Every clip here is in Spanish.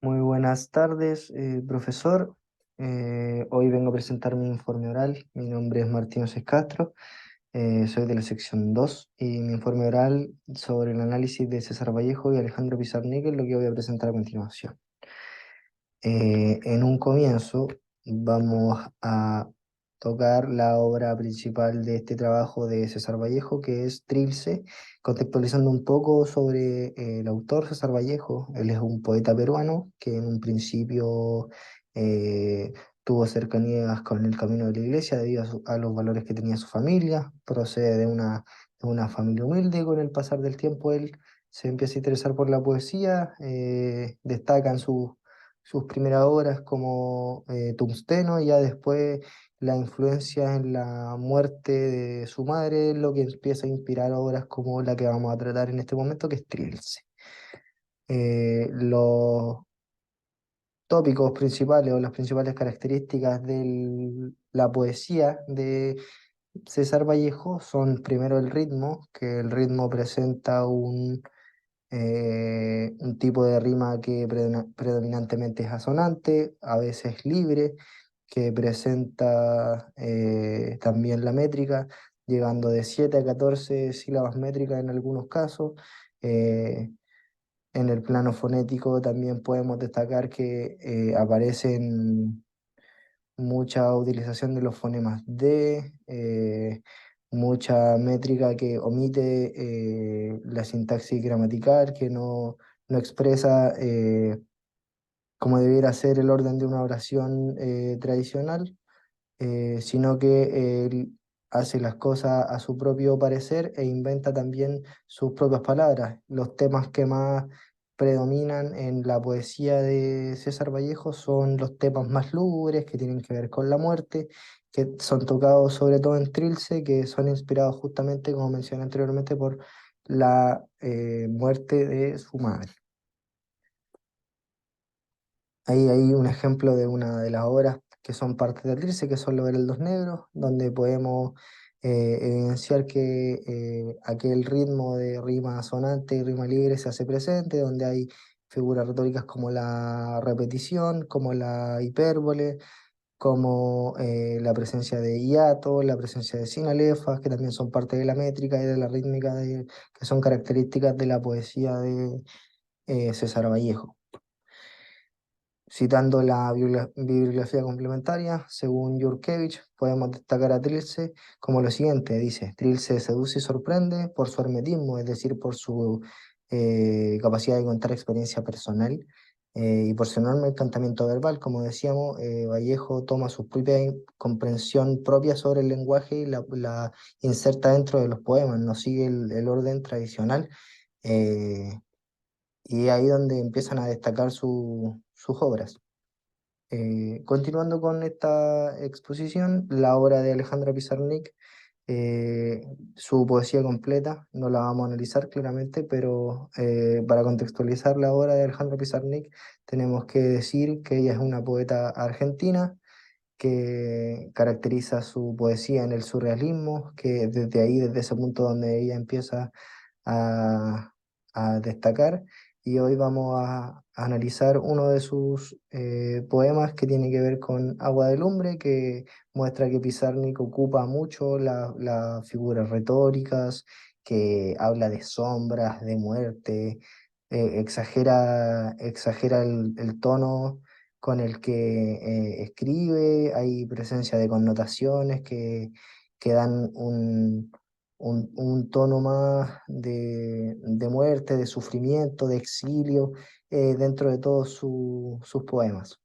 Muy buenas tardes, profesor. Hoy vengo a presentar mi informe oral. Mi nombre es Martín Oces Castro, soy de la sección 2 y mi informe oral sobre el análisis de César Vallejo y Alejandro Pizarnik es lo que voy a presentar a continuación. En un comienzo vamos a tocar la obra principal de este trabajo de César Vallejo, que es Trilce, contextualizando un poco sobre el autor César Vallejo. Él es un poeta peruano que en un principio eh, tuvo cercanías con el camino de la iglesia debido a los valores que tenía su familia. Procede de una familia humilde. Con el pasar del tiempo él se empieza a interesar por la poesía, destaca en sus primeras obras como Tungsteno, y ya después la influencia en la muerte de su madre, lo que empieza a inspirar obras como la que vamos a tratar en este momento, que es Trilce. Los tópicos principales o las principales características de la poesía de César Vallejo son primero el ritmo, que el ritmo presenta un tipo de rima que predominantemente es asonante, a veces libre, que presenta también la métrica, llegando de 7 a 14 sílabas métricas en algunos casos. Eh, en el plano fonético también podemos destacar que aparecen mucha utilización de los fonemas D, mucha métrica que omite la sintaxis gramatical, que no expresa como debiera ser el orden de una oración tradicional, sino que él hace las cosas a su propio parecer e inventa también sus propias palabras. Los temas que más predominan en la poesía de César Vallejo son los temas más lúgubres que tienen que ver con la muerte, que son tocados sobre todo en Trilce, que son inspirados justamente, como mencioné anteriormente, por la muerte de su madre. Ahí hay un ejemplo de una de las obras que son parte del Trilce, que son los Heraldos Negros, donde podemos evidenciar que aquel ritmo de rima sonante y rima libre se hace presente, donde hay figuras retóricas como la repetición, como la hipérbole, como la presencia de hiato, la presencia de sinalefas, que también son parte de la métrica y de la rítmica, que son características de la poesía de César Vallejo. Citando la bibliografía complementaria, según Yurkevich, podemos destacar a Trilce como lo siguiente: dice, Trilce seduce y sorprende por su hermetismo, es decir, por su capacidad de contar experiencia personal, y por su enorme encantamiento verbal. Como decíamos, Vallejo toma su propia comprensión propia sobre el lenguaje y la inserta dentro de los poemas, no sigue el orden tradicional. eh, y es ahí donde empiezan a destacar sus obras. Continuando con esta exposición, la obra de Alejandra Pizarnik, su poesía completa, no la vamos a analizar claramente, pero para contextualizar la obra de Alejandra Pizarnik, tenemos que decir que ella es una poeta argentina que caracteriza su poesía en el surrealismo, que desde ahí, desde ese punto donde ella empieza a, a destacar. Y hoy vamos a analizar uno de sus poemas que tiene que ver con Agua de Lumbre, que muestra que Pizarnik ocupa mucho las figuras retóricas, que habla de sombras, de muerte, exagera el tono con el que escribe. Hay presencia de connotaciones que dan un tono más de muerte, de sufrimiento, de exilio, dentro de todos sus poemas.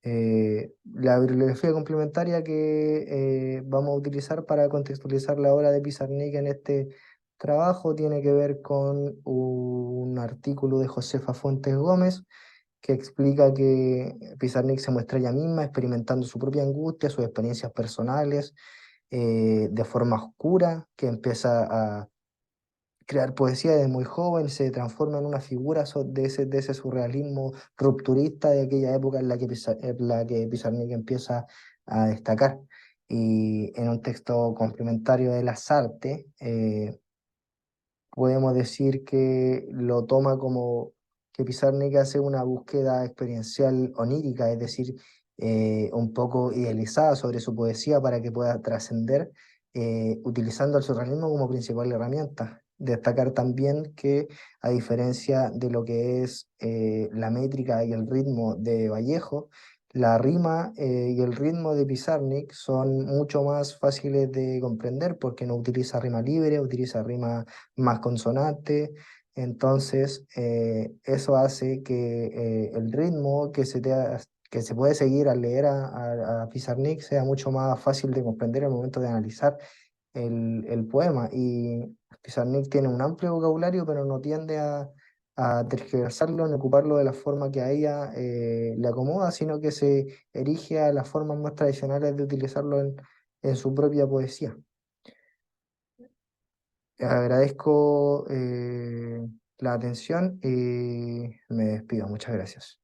La bibliografía complementaria que vamos a utilizar para contextualizar la obra de Pizarnik en este trabajo tiene que ver con un artículo de Josefa Fuentes Gómez, que explica que Pizarnik se muestra ella misma experimentando su propia angustia, sus experiencias personales, de forma oscura, que empieza a crear poesía desde muy joven, se transforma en una figura de ese surrealismo rupturista de aquella época en la que Pizarnik empieza a destacar. Y en un texto complementario de las artes, podemos decir que lo toma como que Pizarnik hace una búsqueda experiencial onírica, es decir, un poco idealizada sobre su poesía para que pueda trascender, utilizando el surrealismo como principal herramienta. Destacar también que, a diferencia de lo que es la métrica y el ritmo de Vallejo, la rima y el ritmo de Pizarnik son mucho más fáciles de comprender porque no utiliza rima libre, utiliza rima más consonante. Entonces, eso hace que el ritmo que se puede seguir al leer a Pizarnik sea mucho más fácil de comprender al momento de analizar el poema. Y Pizarnik tiene un amplio vocabulario, pero no tiende a tergiversarlo ni ocuparlo de la forma que a ella le acomoda, sino que se erige a las formas más tradicionales de utilizarlo en su propia poesía. Agradezco la atención y me despido. Muchas gracias.